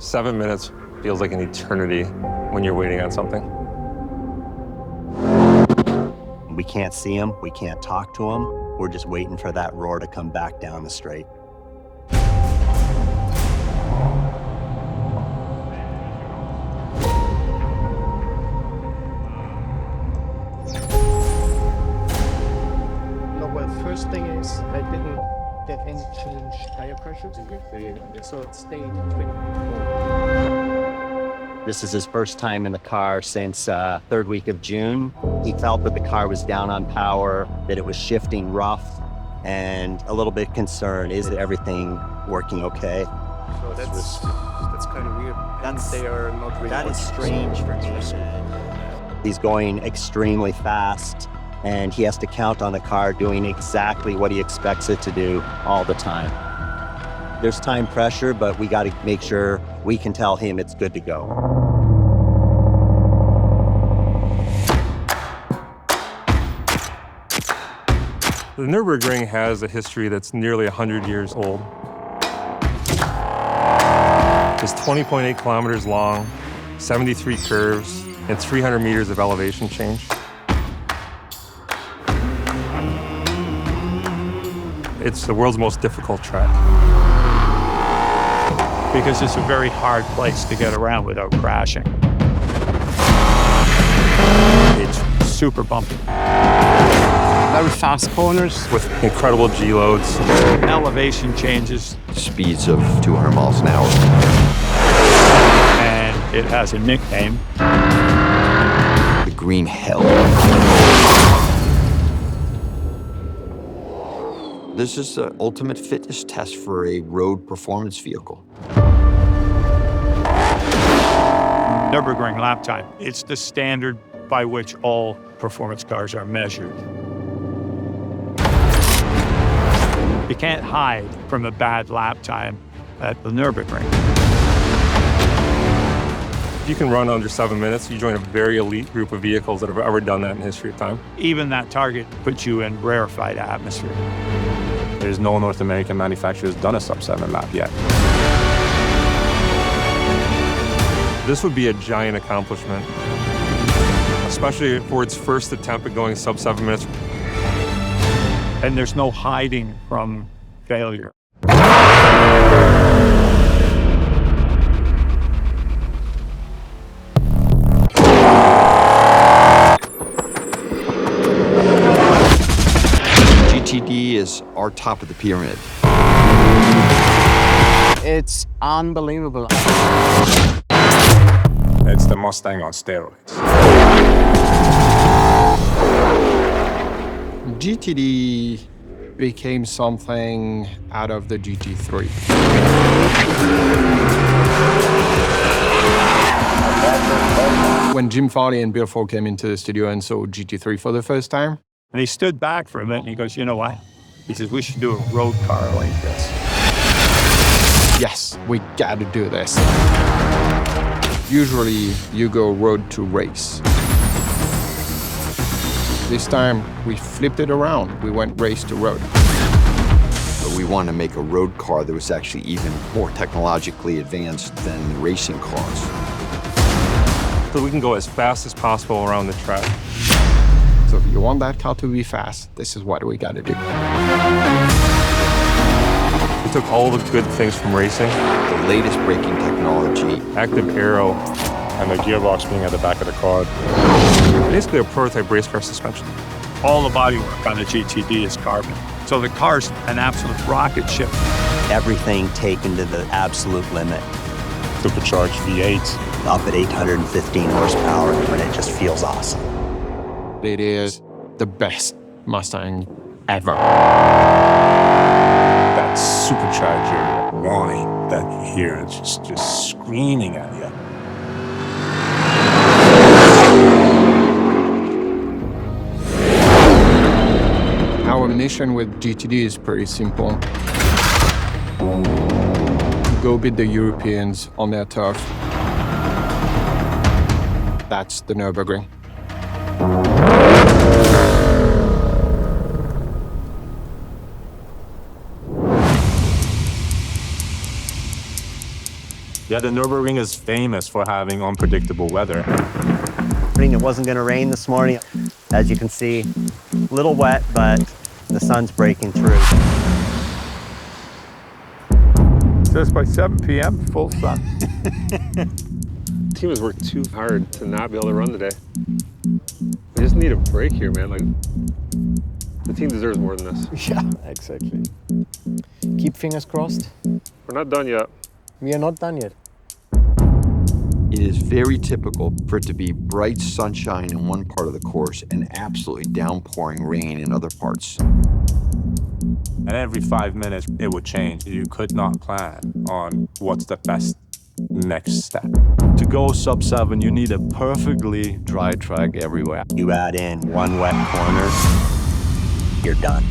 7 minutes feels like an eternity when you're waiting on something. We can't see him, we can't talk to him. We're just waiting for that roar to come back down the straight. No, well, first thing is I didn't get any change tire pressure, so it stayed 24. This is his first time in the car since third week of June. He felt that the car was down on power, that it was shifting rough, and a little bit concerned. Is everything working okay? So that's kind of weird. They are not really. That is strange for me. He's going extremely fast, and he has to count on the car doing exactly what he expects it to do all the time. There's time pressure, but we got to make sure we can tell him it's good to go. The Nürburgring has a history that's nearly 100 years old. It's 20.8 kilometers long, 73 curves, and 300 meters of elevation change. It's the world's most difficult track. Because it's a very hard place to get around without crashing. It's super bumpy. Very fast corners. With incredible G-loads. Elevation changes, Speeds of 200 miles an hour. and it has a nickname. The green hell. This is the ultimate fitness test for a road performance vehicle. Nürburgring lap time. It's the standard by which all performance cars are measured. You can't hide from a bad lap time at the Nürburgring. If you can run under 7 minutes, you join a very elite group of vehicles that have ever done that in history of time. Even that target puts you in rarefied atmosphere. There's no North American manufacturer who's done a sub-7 lap yet. This would be a giant accomplishment, especially for its first attempt at going sub 7 minutes. And there's no hiding from failure. GTD is our top of the pyramid. It's unbelievable. It's the Mustang on steroids. GTD became something out of the GT3. When Jim Farley and Bill Ford came into the studio and saw GT3 for the first time, And he stood back for a minute and he goes, you know what? He says, we should do a road car like this. yes, we gotta do this. Usually you go road to race. This time we flipped it around. We went race to road. But we want to make a road car that was actually even more technologically advanced than the racing cars. So we can go as fast as possible around the track. So if you want that car to be fast, this is what we gotta do. We took all the good things from racing, The latest braking technology, active aero, And the gearbox being at the back of the car. basically a prototype race car suspension. All the bodywork on the GTD is carbon. So the car's an absolute rocket ship. Everything taken to the absolute limit, Supercharged V8. up at 815 horsepower, and it just feels awesome. It is the best Mustang ever. That supercharger whine that you hear, it's just screaming at you. Our mission with GTD is pretty simple. Go beat the Europeans on their turf. That's the Nürburgring. Yeah, the Nürburgring is famous for having unpredictable weather. It wasn't going to rain this morning. As you can see, a little wet, but the sun's breaking through. It says by 7 p.m., full sun. The team has worked too hard to not be able to run today. We just need a break here, man. Like, the team deserves more than this. Yeah, exactly. Keep fingers crossed. We're not done yet. We are not done yet. It is very typical for it to be bright sunshine in one part of the course and absolutely downpouring rain in other parts. And every 5 minutes, it would change. You could not plan on what's the best next step. To go sub-7, you need a perfectly dry track everywhere. You add in one wet corner, you're done.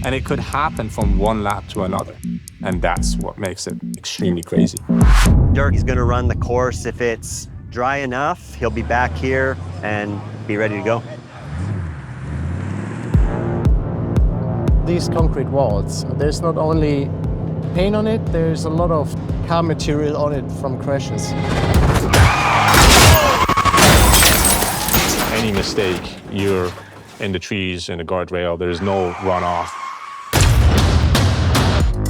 And it could happen from one lap to another. And that's what makes it extremely crazy. Dirk, he's going to run the course. If it's dry enough, he'll be back here and be ready to go. These concrete walls, there's not only paint on it, there's a lot of car material on it from crashes. Any mistake, you're in the trees, in the guardrail, there's no runoff.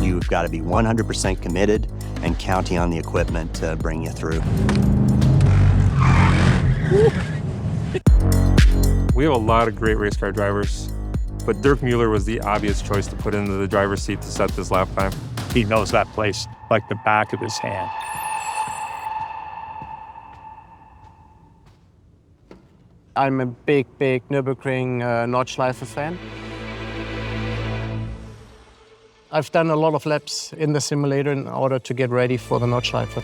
You've got to be 100% committed and counting on the equipment to bring you through. We have a lot of great race car drivers, but Dirk Mueller was the obvious choice to put into the driver's seat to set this lap time. He knows that place like the back of his hand. I'm a big Nürburgring Nordschleife fan. I've done a lot of laps in the simulator in order to get ready for the Nordschleife.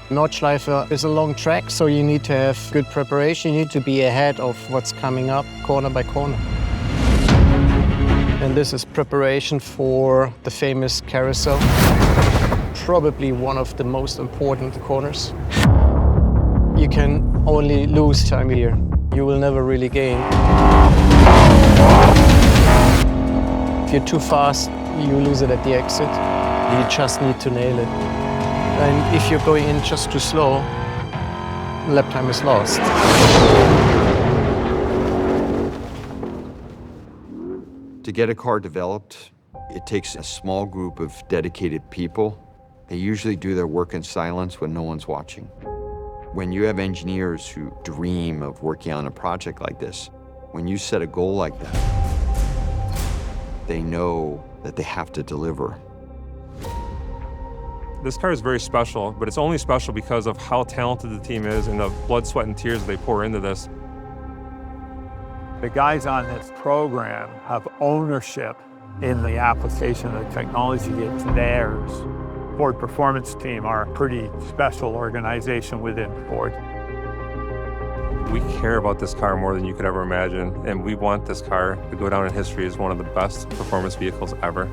Nordschleife is a long track, so you need to have good preparation. You need to be ahead of what's coming up corner by corner. And this is preparation for the famous carousel. Probably one of the most important corners. You can only lose time here. You will never really gain. If you're too fast, you lose it at the exit. You just need to nail it. And if you're going in just too slow, lap time is lost. To get a car developed, it takes a small group of dedicated people. They usually do their work in silence when no one's watching. When you have engineers who dream of working on a project like this, when you set a goal like that, they know that they have to deliver. This car is very special, but it's only special because of how talented the team is and the blood, sweat, and tears they pour into this. The guys on this program have ownership in the application of the technology. It's theirs. Ford Performance Team are a pretty special organization within Ford. We care about this car more than you could ever imagine, and we want this car to go down in history as one of the best performance vehicles ever.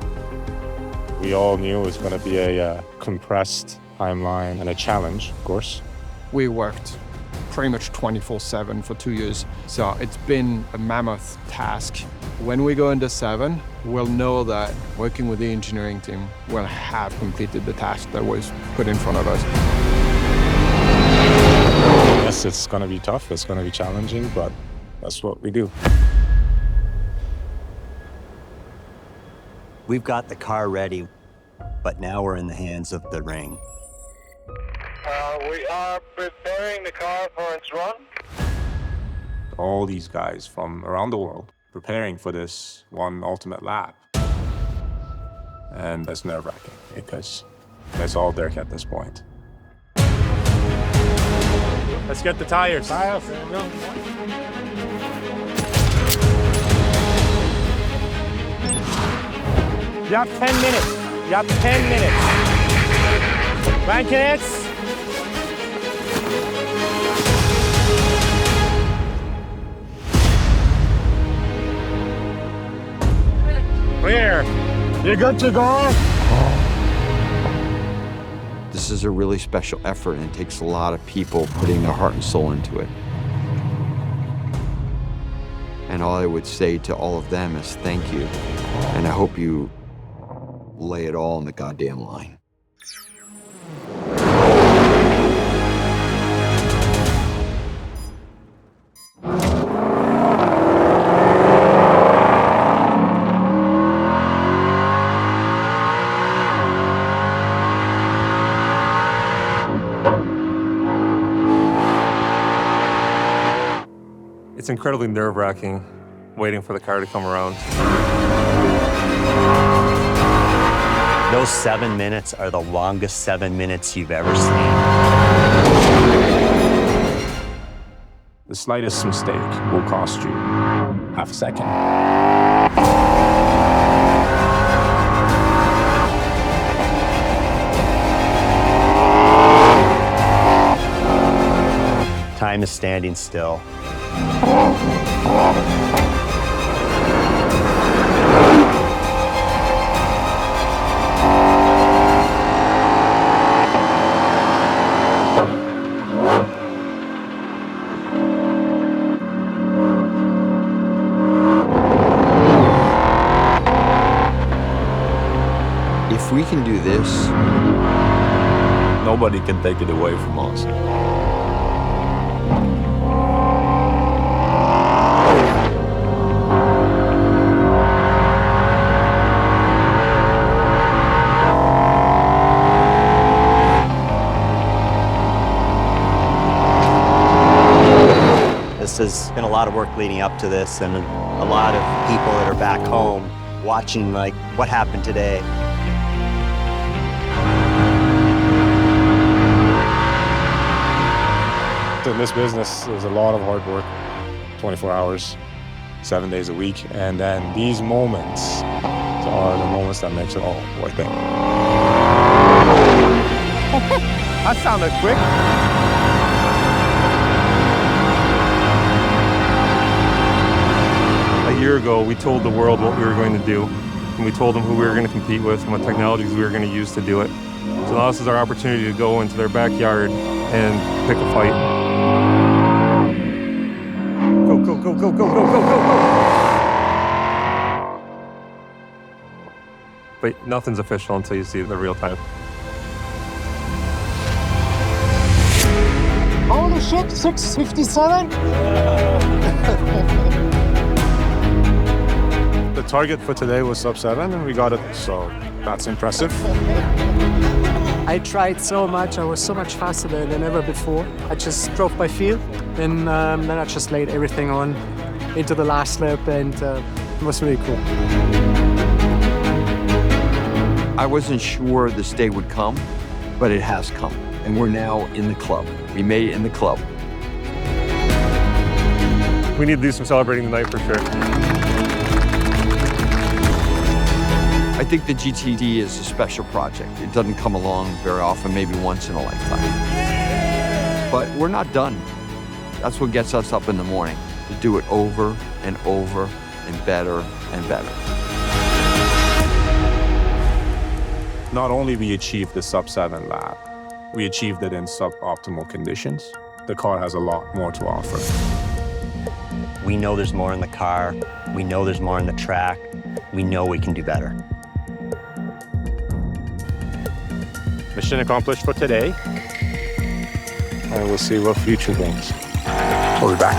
We all knew it was going to be a compressed timeline and a challenge, of course. We worked pretty much 24/7 for 2 years, so it's been a mammoth task. When we go into 7, we'll know that working with the engineering team, we'll have completed the task that was put in front of us. Yes, it's going to be tough, it's going to be challenging, but that's what we do. We've got the car ready, but now we're in the hands of the ring. We are preparing the car for its run. All these guys from around the world preparing for this one ultimate lap. And that's nerve-wracking because that's all Dirk at this point. Let's get the tires. Tires, there we go. You have 10 minutes. You have 10 minutes. Blankets. Clear. You're good to go. This is a really special effort, and it takes a lot of people putting their heart and soul into it. And all I would say to all of them is thank you. And I hope you lay it all on the goddamn line. It's incredibly nerve-wracking waiting for the car to come around. Those 7 minutes are the longest 7 minutes you've ever seen. The slightest mistake will cost you half a second. Time is standing still. If we can do this, Nobody can take it away from us. This has been a lot of work leading up to this, and a lot of people that are back home watching, like, what happened today. In this business, there's a lot of hard work, 24 hours, 7 days a week, and then these moments are the moments that makes it all worth it. That sounded quick. A year ago, we told the world what we were going to do, and we told them who we were going to compete with and what technologies we were going to use to do it. So now this is our opportunity to go into their backyard and pick a fight. Go, go, go, go, go, go, go, go, go! But nothing's official until you see the real time. Holy shit, 6:57? The target for today was sub 7, and we got it, so that's impressive. I tried so much. I was so much faster than ever before. I just drove by feel, and then I just laid everything on into the last lap, and it was really cool. I wasn't sure this day would come, but it has come. And we're now in the club. We made it in the club. We need to do some celebrating tonight for sure. I think the GTD is a special project. It doesn't come along very often, maybe once in a lifetime. But we're not done. That's what gets us up in the morning, to do it over and over and better and better. Not only we achieved the sub 7 lap, we achieved it in suboptimal conditions. The car has a lot more to offer. We know there's more in the car. We know there's more in the track. We know we can do better. Mission accomplished for today. And we'll see what future brings. We'll be back.